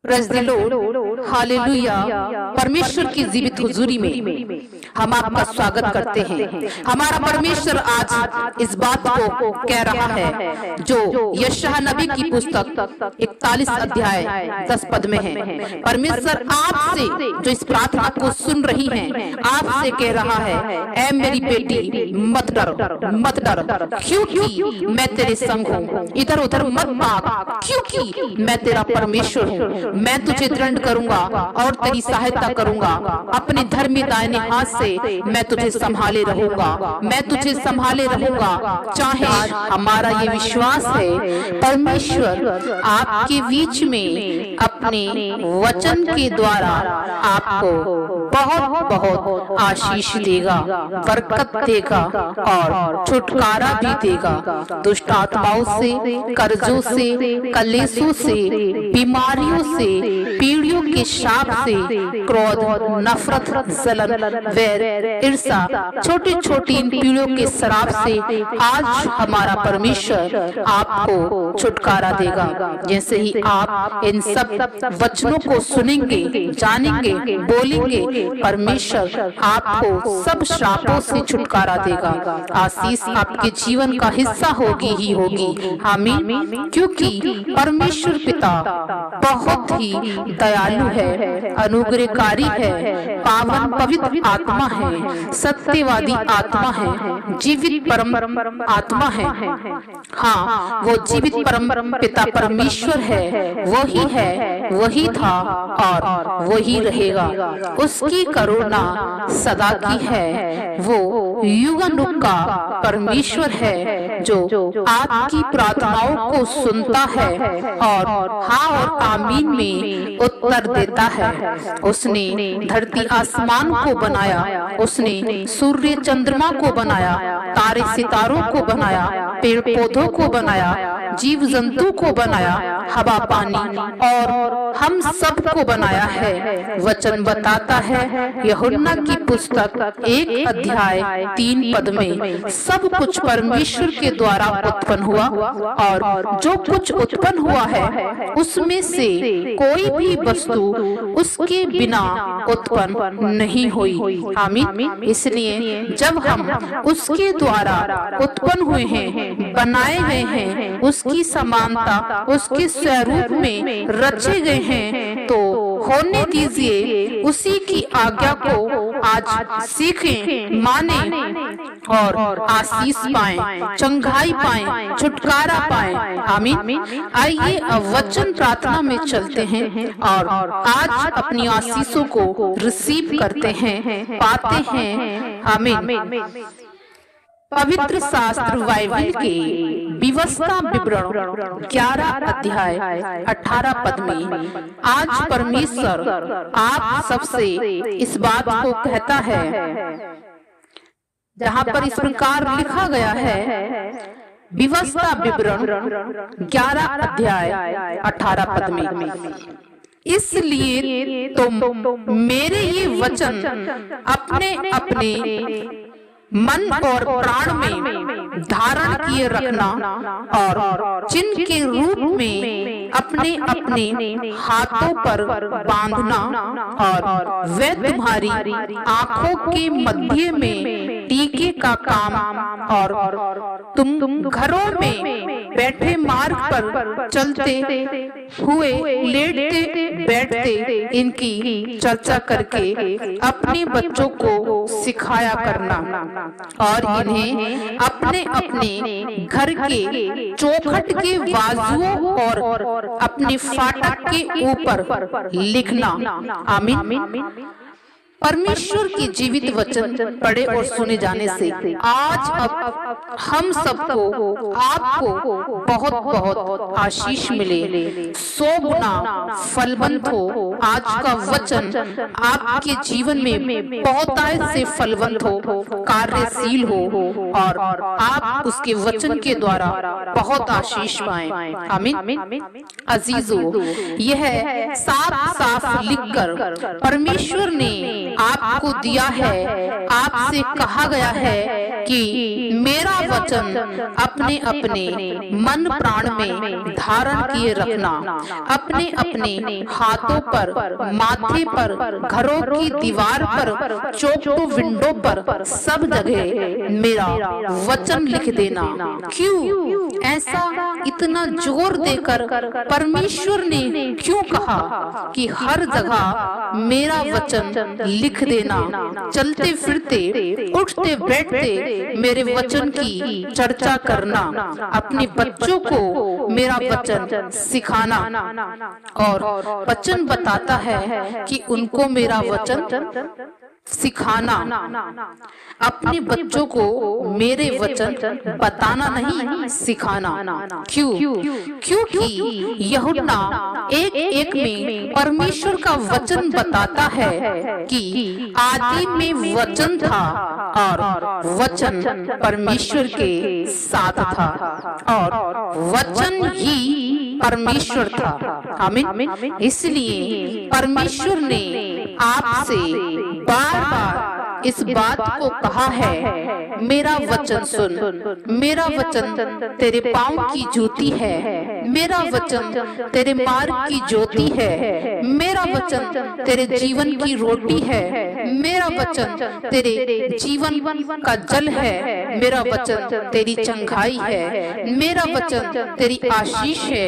Praise the Lord, hallelujah. परमेश्वर की जीवित हुजूरी में हम आपका स्वागत करते हैं। हमारा परमेश्वर आज इस बात को कह रहा है जो यशायाह नबी की पुस्तक 41 अध्याय 10 पद में है। परमेश्वर आपसे जो इस प्रार्थना को सुन रही हैं, आपसे कह रहा है, ऐ मेरी बेटी मत डर, मत डर, क्योंकि मैं तेरे संग हूँ। इधर उधर मत भाग, क्योंकि मैं तेरा परमेश्वर हूँ। मैं तुझे दृढ़ करूंगा और तेरी सहायता करूंगा। अपने धर्मी दाहिने हाथ से मैं तुझे संभाले रहूंगा, मैं तुझे संभाले रहूंगा। चाहे हमारा ये विश्वास है, परमेश्वर आपके बीच में अपने वचन के द्वारा आपको बहुत बहुत आशीष देगा, बरकत देगा और छुटकारा भी देगा। दुष्ट आत्माओं से, कर्जों से, कलेशों से, बीमारियों से, पीड़ियों के शाप से, क्रोध, नफरत, जलन, वैर, ईर्ष्या, छोटी छोटी इन पीड़ियों के शराब से आज हमारा परमेश्वर आपको छुटकारा देगा। जैसे ही आप इन सब वचनों को सुनेंगे, जानेंगे, बोलेंगे, परमेश्वर आपको सब श्रापों से छुटकारा देगा। आशीष आपके जीवन का हिस्सा होगी ही होगी। आमीन। क्योंकि परमेश्वर पिता बहुत ही दयालु है, अनुग्रहकारी है, पावन पवित्र आत्मा है, सत्यवादी आत्मा है, जीवित परम आत्मा है। हाँ, वो जीवित परम पिता परमेश्वर है, वही है, वही था और वही रहेगा। उसकी करुणा सदा की है। वो युगानुग का परमेश्वर है जो आपकी प्रार्थनाओं को सुनता है और हाँ और आमीन में उत्तर देता है। उसने धरती आसमान को बनाया, उसने सूर्य चंद्रमा को बनाया, तारे सितारों को बनाया, पेड़ पौधों को बनाया, जीव जंतु को बनाया, हवा पानी और हम सबको बनाया है। वचन बताता है यूहन्ना की पुस्तक 1 अध्याय 3 पद में सब कुछ परमेश्वर के द्वारा उत्पन्न हुआ और जो कुछ उत्पन्न हुआ है उसमें से कोई भी वस्तु उसके बिना उत्पन्न नहीं हुई। आमीन। इसलिए जब हम उसके द्वारा उत्पन्न हुए हैं, बनाए गए हैं, उसकी समानता, उसके स्वरूप में रचे गए हैं, तो होने दीजिए उसी की आज्ञा को आज सीखें, माने और आशीष पाएं, चंगाई पाएं, छुटकारा पाएं। आमीन। आइए वचन प्रार्थना में चलते हैं और आज अपनी आशीषों को रिसीव करते हैं, पाते हैं। आमीन। पवित्र शास्त्र बाइबल के व्यवस्था विवरण 11 अध्याय 18 पद में आज परमेश्वर आप सबसे इस बात को कहता है, जहाँ पर इस प्रकार लिखा गया है, व्यवस्था विवरण 11 अध्याय 18 पद में, इसलिए तुम मेरे ये वचन अपने अपने मन और प्राण में धारण किए रखना और चिन्ह के रूप में अपने अपने हाथों पर बांधना, और वे तुम्हारी आंखों के मध्य में टीके का काम, और तुम घरों में बैठे मार्ग पर चलते हुए, लेटते बैठते इनकी चर्चा करके अपने बच्चों को सिखाया करना, और इन्हें अपने अपने घर के चौखट के बाजुओं और अपने फाटक के ऊपर लिखना। आमीन। परमेश्वर की जीवित वचन पढ़े और सुने जाने से आज अब हम सबको, आपको बहुत बहुत आशीष मिले, 100 गुना फलवंत हो। आज का वचन आपके जीवन में बहुतायत से फलवंत हो, कार्यशील हो और आप उसके वचन के द्वारा बहुत आशीष पाएं। आमीन। अजीजों, यह साफ साफ लिखकर परमेश्वर ने आपको दिया है, आपसे कहा गया है कि मेरा वचन अपने अपने मन प्राण में धारण किए रखना, अपने अपने हाथों पर, माथे पर, घरों की दीवार पर, चौकों विंडो पर, सब जगह मेरा वचन लिख देना। क्यों ऐसा इतना जोर देकर परमेश्वर ने क्यों कहा कि हर जगह मेरा वचन लिख देना? चलते फिरते, उठते बैठते मेरे वचन की चर्चा करना, अपने बच्चों को मेरा वचन सिखाना। और वचन बताता है कि उनको मेरा वचन सिखाना, अपने बच्चों को मेरे वचन बताना नहीं, सिखाना। क्यों? क्योंकि यूहन्ना 1:1 में परमेश्वर का वचन बताता है कि आदि में वचन था और वचन परमेश्वर के साथ था और वचन ही परमेश्वर था। आमीन। इसलिए परमेश्वर ने आपसे बार बार इस बात को कहा है, मेरा वचन सुन, मेरा वचन तेरे पांव की ज्योति है, मेरा वचन तेरे मार्ग की ज्योति है, मेरा वचन तेरे जीवन की रोटी है, मेरा वचन तेरे जीवन का जल है, मेरा वचन तेरी चंगाई है, मेरा वचन तेरी आशीष है,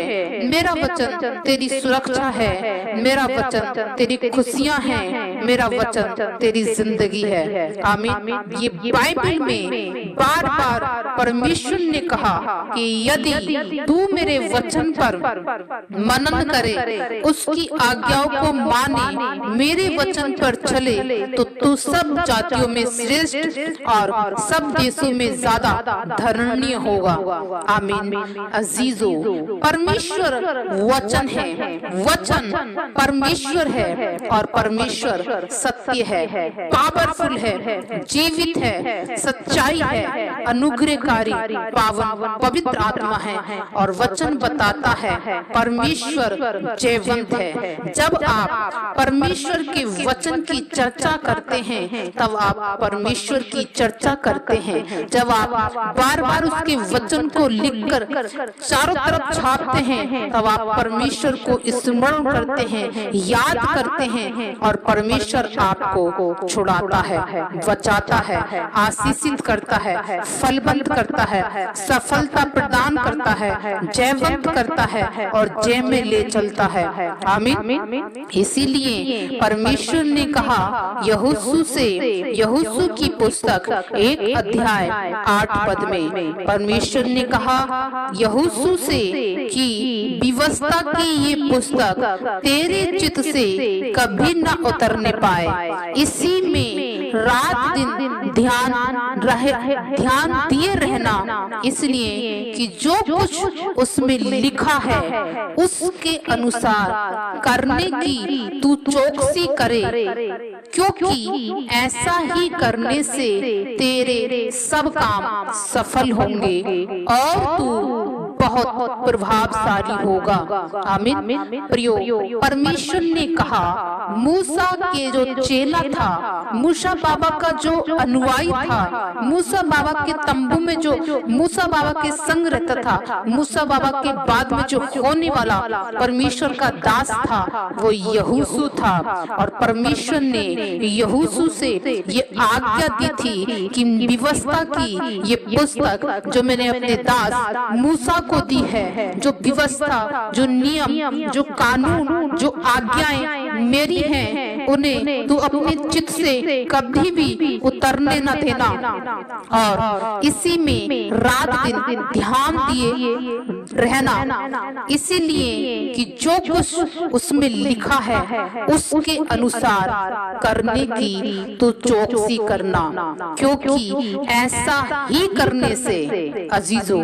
मेरा वचन तेरी सुरक्षा है, मेरा वचन तेरी खुशियां हैं, मेरा वचन तेरी जिंदगी है। आमीन। ये बाइबल में बार बार परमेश्वर ने कहा कि यदि तू मेरे वचन पर मनन करे, उसकी आज्ञाओं को माने, मेरे वचन पर चले, तो तू सब जातियों में श्रेष्ठ और सब देशों में ज्यादा धर्मनीय होगा। आमीन। अजीजों, परमेश्वर वचन है, वचन परमेश्वर है और परमेश्वर सत्य है, पावरफुल है, जीवित है, सच्चाई है, अनुग्रहकारी, पावन, पवित्र आत्मा है और वचन बताता है परमेश्वर जयवंत है। जब आप परमेश्वर के वचन की चर्चा करते हैं तब आप परमेश्वर की चर्चा करते हैं। जब आप बार बार उसके वचन को लिखकर चारों तरफ छापते हैं तब आप परमेश्वर को स्मरण करते हैं, याद करते हैं और परमेश्वर आपको छुड़ाता है, बचाता है, आशीषित करता है, फलवंत करता है, सफलता प्रदान करता है, जयवंत करता है और जय में ले चलता है। आमीन। इसीलिए परमेश्वर ने कहा यहोशू से, यहोशू की पुस्तक 1:8 में परमेश्वर ने कहा यहोशू से कि व्यवस्था की ये पुस्तक तेरे चित्त से कभी न उतरने पाए, इसी में रात दिन ध्यान दिए रहना, इसलिए कि जो कुछ उसमें लिखा है उसके अनुसार करने की तू चौकसी करे, क्योंकि ऐसा ही करने से तेरे सब काम सफल होंगे और तू बहुत प्रभावशाली होगा। आमीन। प्रियो, परमेश्वर ने कहा मूसा के जो चेला था, मूसा बाबा का जो अनुयायी था, मूसा बाबा के तंबू में जो मूसा बाबा के संग रहता था, मूसा बाबा के बाद में जो होने वाला परमेश्वर का दास था वो यहोशू था और परमेश्वर ने यहोशू से ये आज्ञा दी थी कि व्यवस्था की ये पुस्तक जो मैंने अपने दास मूसा को दी है, जो व्यवस्था, जो नियम, जो कानून, जो आज्ञाएं मेरी हैं, उन्हें तू अपने चित्त से कभी भी उतरने न देना और इसी में रात दिन ध्यान दिए रहना, इसीलिए कि जो कुछ उसमें लिखा है उसके अनुसार करने की तू चौकसी करना, क्योंकि ऐसा ही करने से अजीजों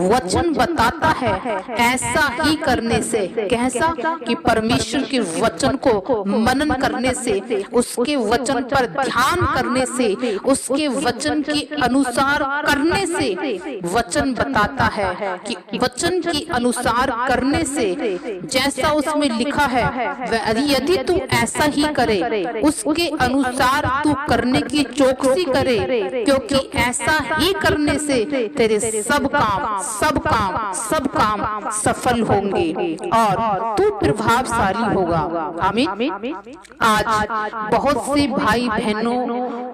वचन बताता है, ऐसा ही करने से कैसा कि परमेश्वर के वचन को मनन करने करने से, उसके वचन पर ध्यान करने से, उसके वचन के अनुसार करने से वचन बताता है कि वचन के अनुसार करने से जैसा उसमें लिखा है यदि तू ऐसा ही करे, उसके अनुसार तू करने की चौकसी करे, क्योंकि ऐसा ही करने से तेरे सब काम सफल होंगे और तू प्रभावशाली होगा। आमीन। आज बहुत से भाई बहनों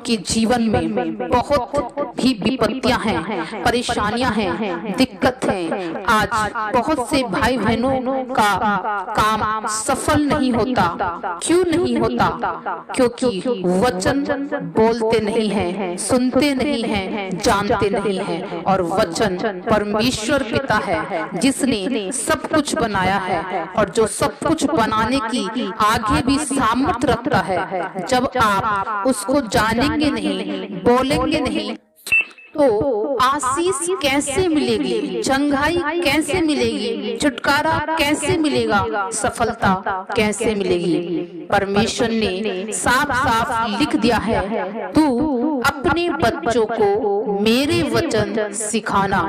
के जीवन में बहुत ही विपत्तियां हैं, परेशानियां हैं, दिक्कत है। आज बहुत से भाई बहनों का काम सफल नहीं होता। क्यों नहीं होता? क्योंकि वचन बोलते नहीं हैं, सुनते नहीं हैं, जानते नहीं हैं। और वचन परमेश्वर पिता है जिसने सब कुछ बनाया है और जो सब कुछ बनाने की आगे भी सामर्थ्य रखता है। जब आप उसको जानेंगे नहीं, बोलेंगे नहीं, तो आशीष कैसे मिलेगी, चंगाई कैसे मिलेगी, छुटकारा कैसे मिलेगा, सफलता कैसे मिलेगी? परमेश्वर ने साफ साफ लिख दिया है, तू अपने बच्चों को मेरे वचन सिखाना,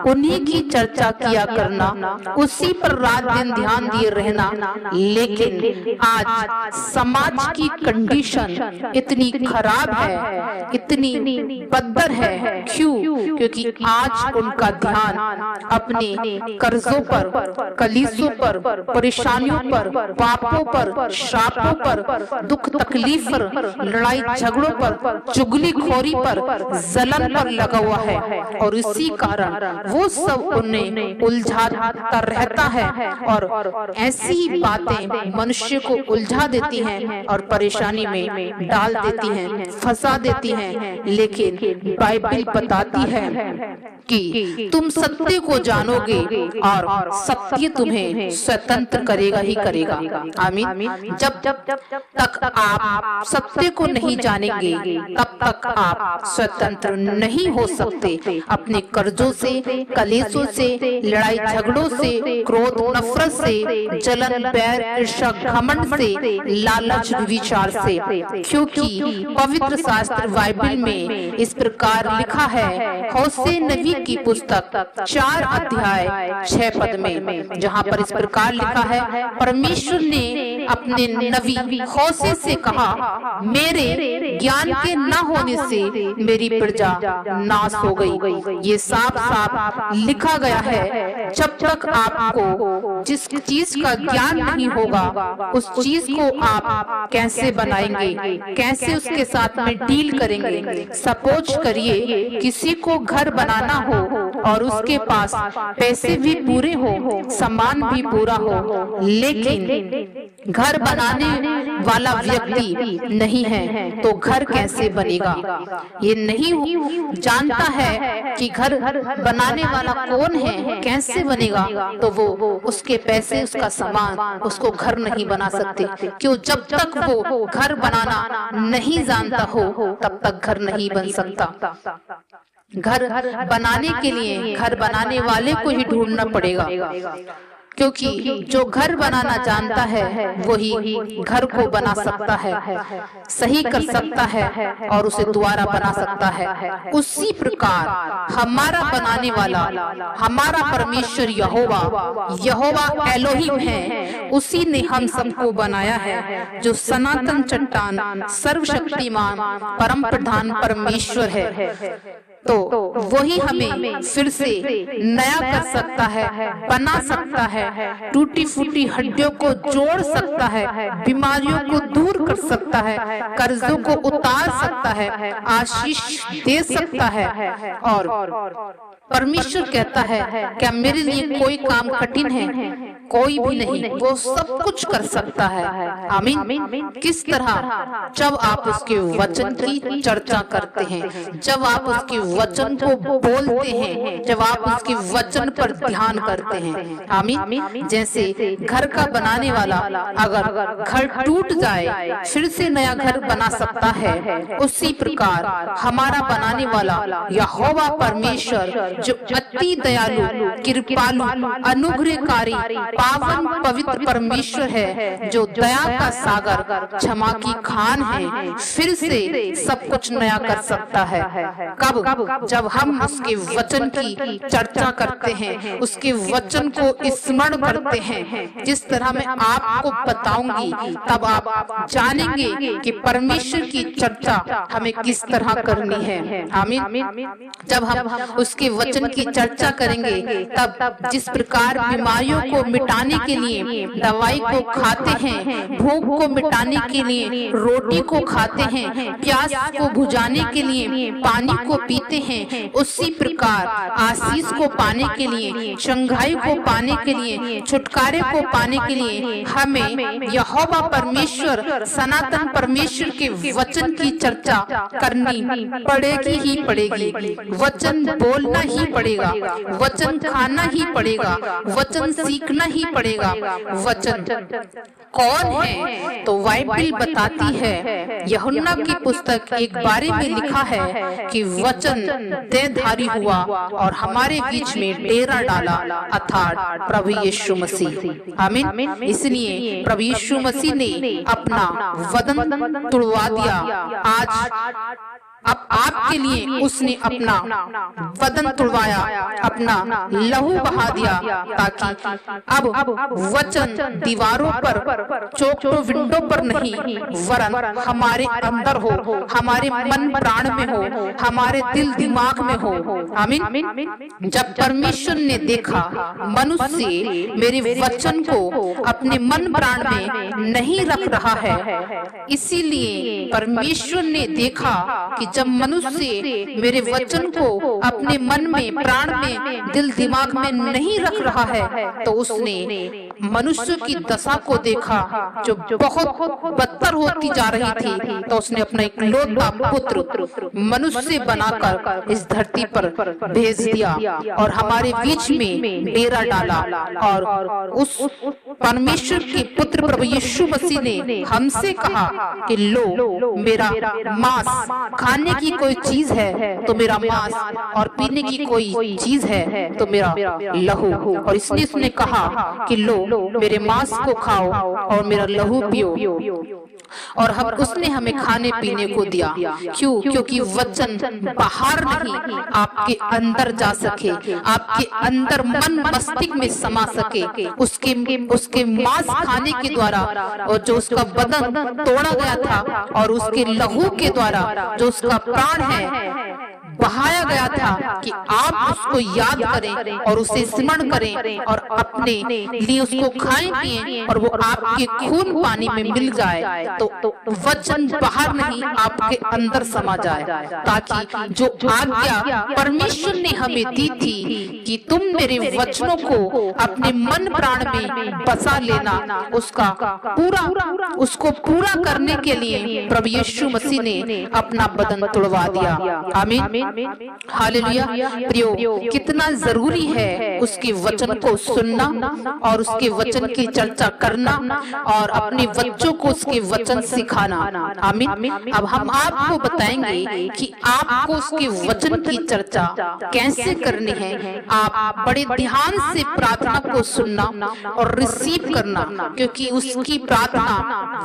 उन्हीं की चर्चा किया करना, उसी पर रात दिन ध्यान दिए रहना। लेकिन आज समाज की कंडीशन इतनी खराब है, इतनी बदतर है। क्यों? क्योंकि आज उनका ध्यान अपने कर्जों पर, कलीसों पर, परेशानियों पर, पापों पर, श्रापों पर, दुख तकलीफ पर, लड़ाई झगड़ों पर, चुगलीखोरी पर, जलन पर लगा हुआ है। और इसी कारण वो सब उन्हें उलझाता रहता है और ऐसी ही बातें मनुष्य को उलझा देती हैं और परेशानी में डाल देती हैं, फंसा देती हैं। लेकिन बाइबल बताती है कि तुम सत्य को जानोगे और सत्य तुम्हें स्वतंत्र करेगा ही करेगा। आमीन। जब तक आप सत्य को नहीं जानेंगे तब तक आप स्वतंत्र नहीं हो सकते। अपने कर्जों से, कलेशों से, लड़ाई झगड़ों से, क्रोध नफरत से, जलन बैर ईर्ष्या घमंड से, लालच विचार से। क्योंकि पवित्र शास्त्र बाइबल में इस प्रकार लिखा है, होशे नबी की पुस्तक 4 अध्याय 6 पद में, जहाँ पर इस प्रकार लिखा है, परमेश्वर ने अपने नबी होशे से कहा, मेरे ज्ञान के न होने से मेरी प्रजा नाश हो गई। ये साफ साफ लिखा गया है। जब तक आपको जिस चीज का ज्ञान नहीं होगा, उस चीज को आप कैसे बनाएंगे, कैसे उसके साथ में डील करेंगे? सपोज करिए किसी को घर बनाना हो और उसके पास पैसे भी पूरे हो, सामान भी पूरा हो, लेकिन घर बनाने वाला व्यक्ति नहीं है, तो घर कैसे बनेगा? ये नहीं जानता है कि घर बनाने वाला कौन है, कैसे बनेगा, तो वो उसके पैसे, उसका सामान, उसको घर नहीं बना सकते। क्यों? जब तक वो घर बनाना नहीं जानता हो तब तक घर नहीं बन सकता। घर बनाने के लिए घर बनाने वाले को ही ढूंढना पड़ेगा, क्योंकि जो घर बनाना जानता है वही घर को बना सकता है, सही कर सकता है और उसे दोबारा बना सकता है। उसी प्रकार हमारा बनाने वाला, हमारा परमेश्वर यहोवा एलोहिम है। उसी ने हम सबको बनाया है, जो सनातन चट्टान, सर्वशक्तिमान, परम प्रधान परमेश्वर है। तो वही हमें फिर से नया कर सकता है, बना सकता है, टूटी फूटी हड्डियों को जोड़ सकता है, बीमारियों को दूर कर सकता है, कर्जों को उतार सकता है, आशीष दे सकता है। और परमेश्वर कहता है, क्या मेरे लिए कोई काम कठिन है? कोई भी नहीं, वो सब कुछ कर सकता है। आमीन। किस तरह? जब आप उसके वचन की चर्चा करते हैं, जब आप उसके वचन को बोलते हैं, जब आप उसके वचन पर ध्यान करते हैं। आमीन। जैसे घर का बनाने वाला अगर घर टूट जाए फिर से नया घर बना सकता है, उसी प्रकार हमारा बनाने वाला यहोवा परमेश्वर जो अति दयालु, कृपालु, अनुग्रहकारी, पावन, पवित्र परमेश्वर है, जो दया का सागर, क्षमा की खान है, फिर से सब कुछ नया कर सकता है। कब? जब हम उसके वचन की चर्चा करते हैं, उसके वचन को स्मरण करते हैं। जिस तरह मैं आपको बताऊंगी तब आप जानेंगे कि परमेश्वर की चर्चा हमें किस तरह करनी है। आमीन। जब हम उसके वचन की चर्चा करेंगे तब जिस प्रकार बीमारियों को मिटाने के लिए दवाई को खाते हैं, भूख को मिटाने के लिए रोटी को खाते हैं, प्यास को बुझाने के लिए पानी को पीते हैं, उसी प्रकार आशीष को पाने के लिए, शंघाई को पाने के लिए, छुटकारे को पाने के लिए हमें यहोवा परमेश्वर, सनातन परमेश्वर के वचन की चर्चा करनी पड़ेगी ही पड़ेगी। वचन बोलना ही पड़ेगा, वचन खाना ही पड़ेगा, वचन सीखना ही पड़ेगा। वचन कौन है? तो बाइबल बताती है, यूहन्ना की पुस्तक एक बारे में लिखा है कि वचन देहधारी हुआ और हमारे बीच में डेरा डाला, अर्थात प्रभु यीशु मसीह। आमीन। इसलिए प्रभु यीशु मसीह ने अपना वदन तुड़वा दिया। आज अब आपके लिए उसने अपना वदन तुड़वाया, अपना लहू बहा दिया, ताकि अब वचन दीवारों पर, चौक विंडो पर नहीं, वरन हमारे अंदर हो, हमारे मन प्राण में हो, हमारे दिल दिमाग में हो। आमीन। जब परमेश्वर ने देखा मनुष्य मेरे वचन को अपने मन प्राण में नहीं रख रहा है, इसीलिए परमेश्वर ने देखा कि जब मनुष्य मेरे वचन को अपने मन में, प्राण में, दिल दिमाग में नहीं रख रहा है, तो उसने मनुष्य की दशा को देखा जो बहुत बदतर होती जा रही थी, तो उसने अपना एक लौता पुत्र मनुष्य बनाकर इस धरती पर भेज दिया और हमारे बीच में डेरा डाला। और उस परमेश्वर के पुत्र प्रभु यीशु मसीह ने हमसे कहा कि लो मेरा मांस खाने की कोई चीज है तो मेरा मांस, और पीने की कोई चीज है तो मेरा लहू। और इसलिए उसने कहा कि लो मेरे मांस को खाओ और मेरा लहू पियो। और उसने हमें खाने पीने को दिया। क्यों? क्योंकि वचन बाहर नहीं, आपके अंदर जा सके, आपके अंदर मन मस्तिष्क में समा सके। उसके मांस खाने के द्वारा और जो उसका बदन तोड़ा गया था और उसके लहू के द्वारा जो उसका प्राण है बहाया गया था, कि आप उसको याद करें और उसे स्मरण करें और अपने लिए उसको खाएं पिएं और वो आपके खून पानी में मिल जाए। तो वचन बाहर नहीं, आपके अंदर समा जाए, ताकि जो आज्ञा परमेश्वर ने हमें दी थी कि तुम मेरे वचनों को अपने मन प्राण में बसा लेना, उसको पूरा करने के लिए प्रभु यीशु मसीह ने अपना बदन तुड़वा दिया। आमीन। हालेलुया। प्रियो, कितना जरूरी है उसके वचन को सुनना और उसके वचन की चर्चा करना और अपने बच्चों को उसके वचन सिखाना। आमीन। अब हम आपको बताएंगे कि आपको उसके वचन की चर्चा कैसे करनी है। आप बड़े ध्यान से प्रार्थना को सुनना और रिसीव करना, क्योंकि उसकी प्रार्थना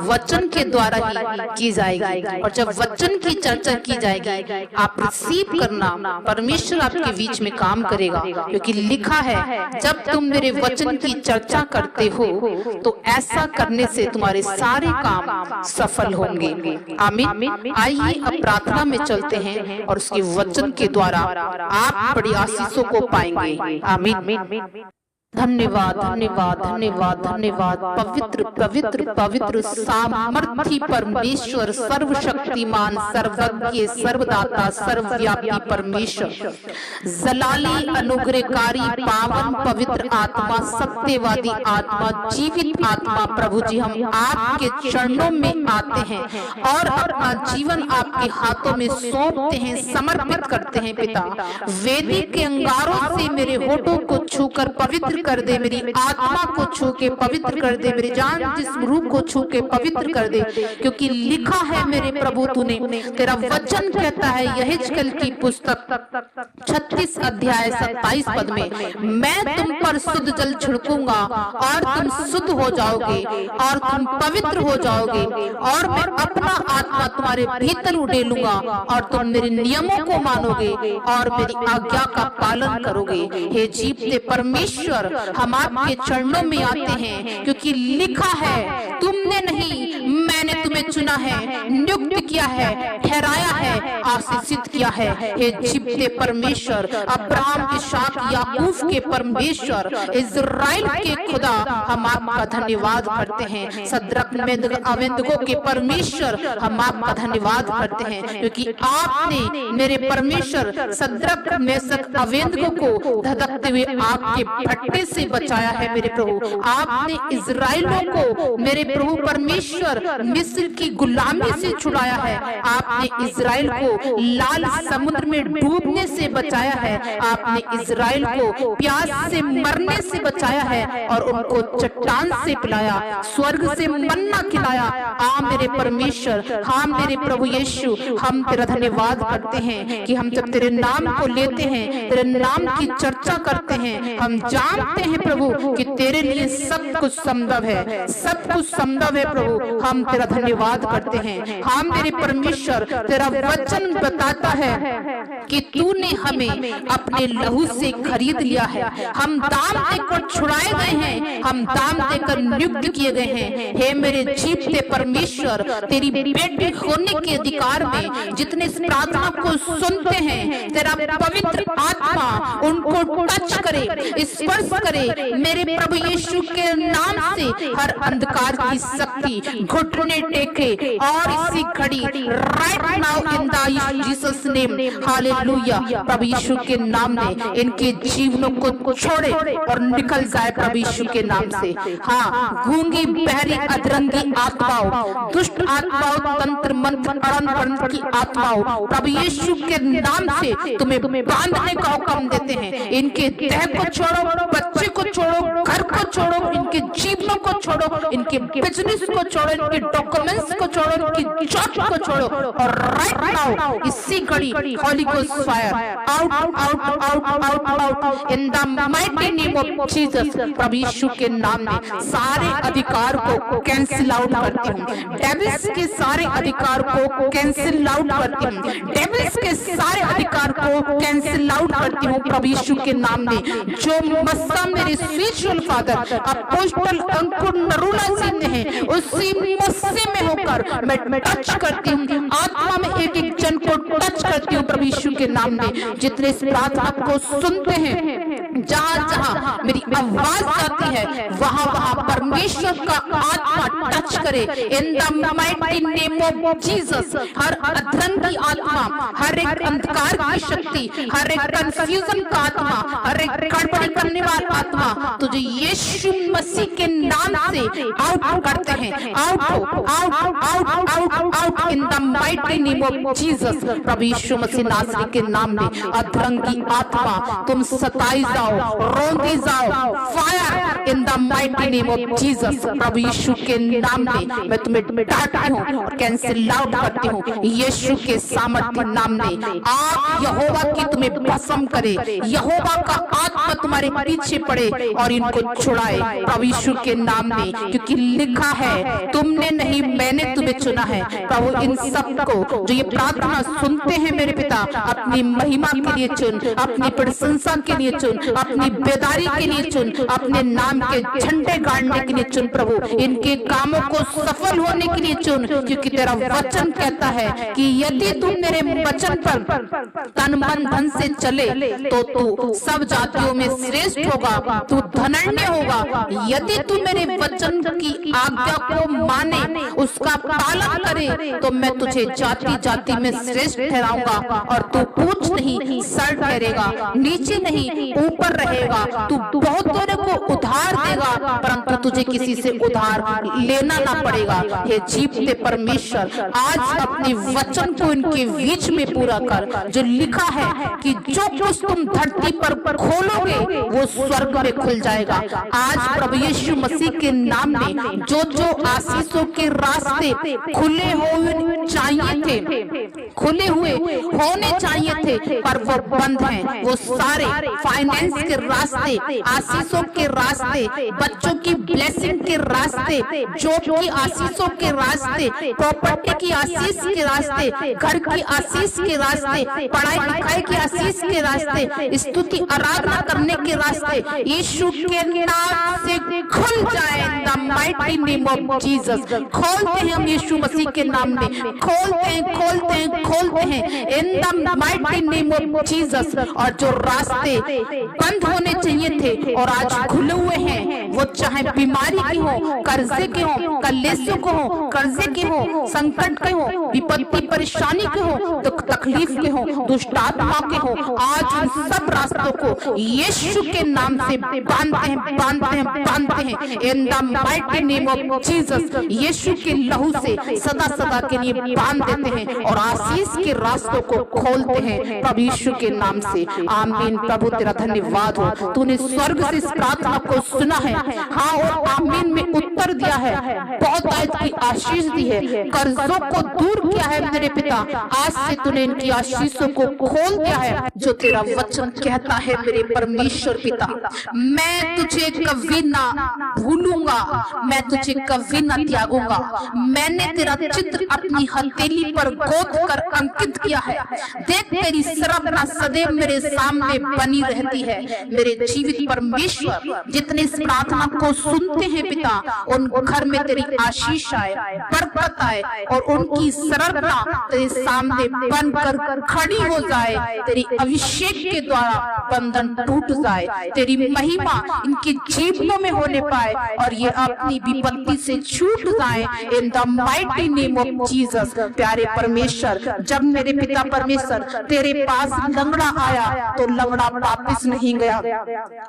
वचन के द्वारा ही की जाएगी। और जब वचन की चर्चा की जाएगी, आप रिसीव करना, परमेश्वर आपके बीच में काम करेगा। क्योंकि लिखा है, जब तुम मेरे वचन की चर्चा करते हो तो ऐसा करने से तुम्हारे सारे काम सफल होंगे। आमीन। आइए अब प्रार्थना में चलते हैं और उसके वचन के द्वारा आप बड़ी आशीषों को पाएंगे। आमीन। धन्यवाद धन्यवाद धन्यवाद धन्यवाद। पवित्र पवित्र पवित्र सामर्थी परमेश्वर, सर्वशक्तिमान, सर्वज्ञ, सर्वदाता, सर्वव्यापी परमेश्वर, जलाली, अनुग्रहकारी, पावन, पवित्र आत्मा, सत्यवादी आत्मा, जीवित आत्मा, प्रभु जी हम आपके चरणों में आते हैं और अपना जीवन आपके हाथों में सौंपते हैं, समर्पित करते हैं। पिता, वेदी के अंगारों से मेरे होठों को छूकर पवित्र कर दे, मेरी आत्मा को छू के पवित्र कर दे, मेरी जान जिस्म रूह को छू के पवित्र कर दे, क्योंकि लिखा है मेरे प्रभु तूने, तेरा वचन कहता है यहेजकेल की पुस्तक 36 अध्याय 27 पद में, मैं तुम पर शुद्ध जल छिड़कूंगा और तुम शुद्ध हो जाओगे और तुम पवित्र हो जाओगे और मैं अपना आत्मा तुम्हारे भीतर उड़ेलूंगा और तुम मेरे नियमों को मानोगे और मेरी आज्ञा का पालन करोगे। हे जीवते परमेश्वर, हम आपके चरणों में आते हैं क्योंकि लिखा है तुमने नहीं मैंने तुम्हें चुना है, नियुक्त किया है, ठहराया है, आशीषित किया है। हे जीवते परमेश्वर, अब्राहम, इसहाक, याकूब के परमेश्वर, इज़राइल के खुदा, हम आपका धन्यवाद करते हैं। सद्रक, मेशक, अबेदनगो के परमेश्वर, हम आपका धन्यवाद करते हैं क्योंकि आपने मेरे परमेश्वर सद्रक, मेशक, अबेदनगो को धधकते हुए आग के भट्टे से बचाया है। मेरे प्रभु, आपने इज़राइलियों को मेरे प्रभु परमेश्वर मिस्र की गुलामी से छुड़ाया है, आपने इज़राइल को लाल समुद्र में डूबने से बचाया है, आपने इज़राइल को प्यास से मरने से बचाया है और उनको चट्टान से पिलाया, स्वर्ग से मन्ना खिलाया। आ मेरे परमेश्वर, हाँ मेरे प्रभु यीशु, हम तेरा धन्यवाद करते हैं कि हम जब तेरे नाम को लेते हैं, तेरे नाम की चर्चा करते हैं, हम जानते हैं प्रभु कि तेरे लिए सब कुछ संभव है, सब कुछ संभव है। प्रभु, हम तेरा धन्यवाद करते हैं। हाँ मेरे परमेश्वर, तेरा वचन बताता है कि तूने हमें अपने लहू से खरीद लिया है, हम दाम देकर छुड़ाए गए हैं, हम दाम देकर नियुक्त किए गए हैं। हे मेरे जीवते परमेश्वर, तेरी बेटी होने के अधिकार में जितने इस प्रार्थना को सुनते हैं, तेरा पवित्र आत्मा उनको टच करे, स्पर्श करे। मेरे प्रभु यीशु के नाम से हर अंधकार की शक्ति घुटने टेके और इसी घड़ी right now in the Jesus name, hallelujah. प्रभु यीशु के नाम में इनके जीवनों को छोड़े और निकल जाए प्रभु यीशु के नाम से। हाँ, गूंगी, बहरी, अधरंगी आत्माओं, दुष्ट आत्माओं, तंत्र मंत्र, अड़न की आत्माओं, प्रभु यीशु के नाम से तुम्हें बांधने का हुक्म देते हैं। इनके देह को छोड़ो, बच्चे को छोड़ो, घर को छोड़ो, इनके जीवनों को छोड़ो, इनके बिजनेस को छोड़ो, इनके डॉक्यूमेंट्स को छोड़ो, इनकी चर्च को छोड़ो और राइट नाउ इसी घड़ी holy ghost fire out out out out out in the mighty name of Jesus. प्रभु यीशु के नाम में सारे अधिकार को कैंसिल आउट करती हूँ, डेविल्स के सारे अधिकार को कैंसिल आउट करती हूँ, डेविल्स के सारे अधिकार को कैंसिल आउट करती हूँ प्रभु यीशु के नाम में। जो मस्सा मेरे स्पिरिचुअल फादर अपोस्टल अंकुर नरूला जी ने है, उसी मस्से में होकर मैं टच करती हूँ, आत्मा में एक एक जन को टच करती हूँ प्रभु यीशु के नाम में। जितने इस प्रार्थना को सुनते हैं, जहाँ जहाँ मेरी आवाज आती है, वहाँ वहाँ परमेश्वर का आत्मा टच करे in the mighty name of Jesus. हर अधर्म की आत्मा, हर एक अंधकार की शक्ति, हर एक कंफ्यूजन का आत्मा, हर एक गड़बड़ी करने वाला आत्मा, तुझे यीशु मसीह के नाम से आउट करते हैं। Out out out out out in the mighty name of Jesus. प्रभु यीशु मसीह नासरी के नाम में अधर्म की आत्मा तुम सताई जाओ, रोंदी जाओ, fire in the mighty name of Jesus. प्रभु यीशु के नाम में मैं तुम्हें डांटती हूँ और कैंसिल आउट करती हूँ यीशु के सामर्थ्य नाम में। आप यहोवा की तुम्हें भस्म करे, यहोवा का आत्मा तुम्हारे पीछे पड़े और इनको छुड़ाए प्रभु यीशु के नाम में, क्योंकि लिखा है तुमने नहीं मैंने तुम्हें चुना है। प्रभु इन सबको जो ये प्रार्थना सुनते हैं मेरे पिता, अपनी महिमा के लिए चुन, अपनी प्रशंसा के लिए चुन, अपनी बेदारी के लिए चुन, अपने नाम के झंडे गाड़ने के लिए चुन। प्रभु इनके कामों को को सफल होने के लिए चुन, क्योंकि तेरा वचन कहता है कि यदि तू मेरे वचन पर तन मन धन से चले तो तू सब जातियों में श्रेष्ठ होगा, तू धनन्य होगा। यदि तू मेरे वचन की आज्ञा को माने, उसका पालन करे, तो मैं तुझे जाति जाति में श्रेष्ठ ठहराऊंगा और तू ऊंच नहीं सर ठहरेगा, नीचे नहीं ऊपर रहेगा। तू बहुतों को उधार देगा, परंतु तुझे किसी से उधार लेना ना पड़ेगा। हे जीवते परमेश्वर, आज अपने वचन को इनके बीच में पूरा कर। जो लिखा है कि जो कुछ तुम धरती पर खोलोगे वो स्वर्ग में खुल जाएगा। आज प्रभु यीशु मसीह के नाम में जो जो आशीषों के रास्ते खुले हुए चाहिए थे, खुले हुए होने चाहिए थे, पर वो बंद हैं, वो सारे फाइनेंस के रास्ते, आशीषों के रास्ते, बच्चों की ब्लेसिंग के रास्ते, जॉब की आशीषों के रास्ते, प्रॉपर्टी की आशीष के रास्ते, घर की आशीष के रास्ते, पढ़ाई लिखाई की आशीष के रास्ते, स्तुति आराधना करने के रास्ते यीशु के नाम से खुल जाए। The mighty name of Jesus. खोलते हैं हम यीशु मसीह के नाम में, खोलते हैं, खोलते हैं, खोलते हैं in the mighty name of Jesus. और जो रास्ते बंद होने चाहिए थे और आज खुले हुए हैं, वो चाहे बीमारी की हो, कर्जे के हो, कलेशों को हो, कर्जे के हो, संकट के हो, विपत्ति परेशानी के हो, तो तकलीफ के हो, दुष्टात्मा के हो, आज उन सब रास्तों को यीशु के नाम से बांधते हैं, बांधते हैं, बांधते हैं in the mighty name of Jesus. यीशु के लहू से सदा सदा के लिए बांध देते हैं और आशीष के रास्तों को खोलते हैं प्रभु यीशु के नाम से। आमीन। प्रभु तेरा धन्यवाद हो, तूने स्वर्ग से इस प्रार्थना को सुना है, हाँ और आमीन में उत्तर दिया है, बहुत आयत की आशीष दी है, कर्जों को दूर किया है मेरे पिता। आज से तूने इनकी आशीषों को खोल दिया है। जो तेरा वचन कहता है मेरे परमेश्वर पिता, मैं तुझे कभी ना भूलूंगा, मैं तुझे कभी ना त्यागूंगा। मैंने तेरा चित्र अपनी हथेली पर गोद कर अंकित किया है। देख तेरी सरपना सदैव मेरे सामने बनी रहती है। मेरे जीवित परमेश्वर, जितने इस प्रार्थना को सुनते हैं पिता, उन घर में तेरी आशीष आए, बरकत आए और उनकी सरपना तेरे सामने बनकर खड़ी हो जाए। तेरी अभिषेक के द्वारा बंधन टूट जाए, तेरी महिमा इनके जीवनों में होने पाए और ये अपनी विपत्ति से छूट जाए इन the mighty name of Jesus. प्यारे परमेश्वर, जब मेरे पिता परमेश्वर तेरे पास लंगड़ा आया तो लंगड़ा वापिस नहीं गया,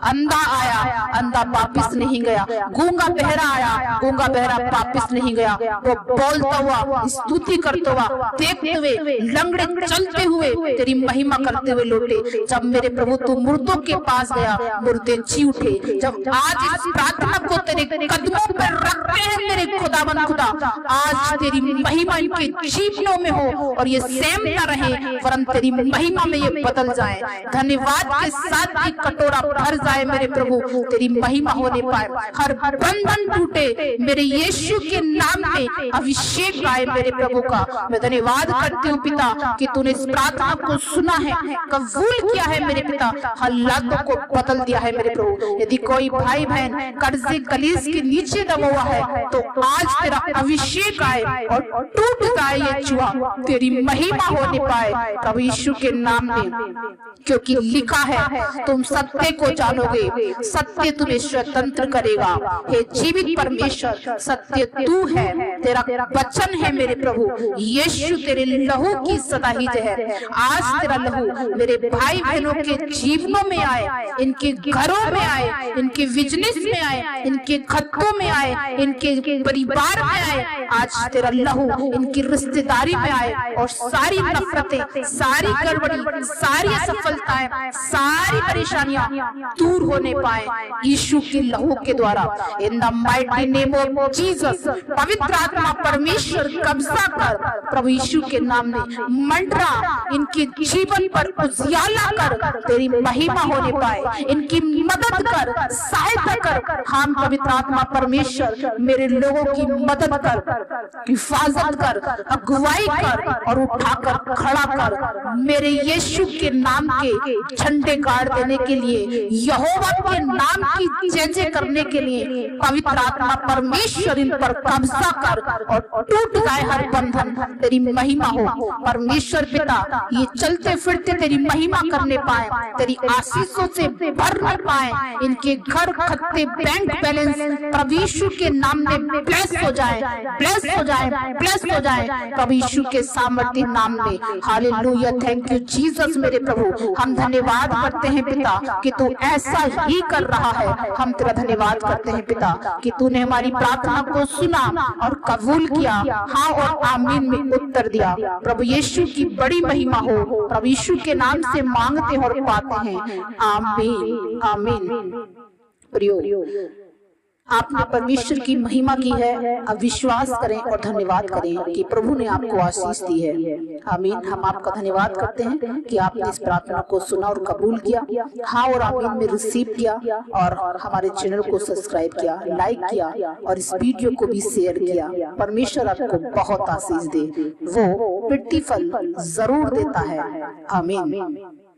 अंधा आया अंधा वापिस नहीं गया, गूंगा बहरा आया गूंगा बहरा वापिस नहीं गया। वो बोलता हुआ, स्तुति करता हुआ, देखते हुए लंगड़े चलते हुए तेरी महिमा करते हुए लौटे। जब मेरे प्रभु तू मुर्दों के पास गया, मुर्दे जी उठे। जब आज इस प्रार्थना को तेरे कदमों पर रखते हैं मेरे खुदावन खुदा, आज तेरी महिमा इनके जीवनों में हो और ये सेम न रहे, वरन तेरी महिमा में ये बदल जाए। धन्यवाद के साथ ही कटोरा भर जाए मेरे प्रभु, तेरी महिमा होने पाए, हर बंधन टूटे मेरे यीशु के नाम में, अभिषेक आए मेरे प्रभु का। मैं धन्यवाद करती हूँ पिता कि तूने इस प्रार्थना को सुना है, कबूल किया है मेरे पिता, हालातों को बदल दिया है मेरे प्रभु। यदि कोई भाई बहन कर्जे कलेश के नीचे दबा हुआ है तो आज तेरा अभिषेक आए और टूट जाए ये जुआ, तेरी महिमा होने पाए प्रभु यीशु के नाम में, क्योंकि लिखा है तुम सत्य को जानोगे, सत्य तुम्हें स्वतंत्र करेगा। हे जीवित परमेश्वर, सत्य तू है, तेरा वचन है मेरे प्रभु। यीशु तेरे लहू की सदा ही जय है। आज तेरा लहू मेरे भाई बहनों के जीवनों में आए, इनके घरों में आए, इनके बिजनेस में आए, इनके खतों में आए, इनके परिवार में आए। आज तेरा लहू इनकी रिश्तेदारी में आए और सारी नफरतें, सारी गड़बड़ी, सारी असफलताएं, सारी परेशानियां दूर होने पाए यीशु के लहू के द्वारा। इन the mighty name of Jesus, पवित्र आत्मा परमेश्वर कब्जा कर प्रभु यीशु के नाम में, मंडरा इनके जीवन पर उजियाला कर, तेरी महिमा होने पाए, इनकी मदद कर, सहायता कर। हम पवित्र आत्मा परमेश्वर मेरे लोगों की मदद कर, हिफाजत कर, अगुवाई कर और उठाकर खड़ा कर। मेरे यीशु के नाम के झंडे गाड़ देने के लिए, यहोवा के नाम की जय जय करने के लिए पवित्र आत्मा परमेश्वर इन पर कब्जा कर और टूट जाए हर बंधन, तेरी महिमा हो परमेश्वर पिता। ये चलते फिरते तेरी महिमा करने पाए, तेरी आशीषों से भरने पाए, इनके घर खत्ते बैंक बैलेंस प्रभु यीशु के नाम में ब्लेस हो जाए, ब्लेस हो जाए, ब्लेस हो जाए प्रभु यीशु के सामर्थ्य नाम में। हालेलुया, थैंक यू जीसस मेरे प्रभु। हम धन्यवाद करते हैं पिता कि तू ऐसा ही कर रहा है। हम तेरा धन्यवाद करते हैं पिता कि तूने हमारी प्रार्थना को सुना और कबूल किया, हाँ और आमीन में उत्तर दिया। प्रभु यीशु की बड़ी महिमा हो, प्रभु यीशु के नाम से मांगते हैं और पाते हैं, आमीन आमीन। प्रियो, आपने परमेश्वर की महिमा की है, अब विश्वास करें और धन्यवाद करें कि प्रभु ने आपको आशीष दी है। आमीन। हम आपका धन्यवाद करते हैं कि आपने इस प्रार्थना को सुना और कबूल किया, हाँ और आमीन में रिसीव किया, और हमारे चैनल को सब्सक्राइब किया, लाइक किया और इस वीडियो को भी शेयर किया। परमेश्वर आपको बहुत आशीष दे, वो प्रतिफल जरूर देता है। आमीन।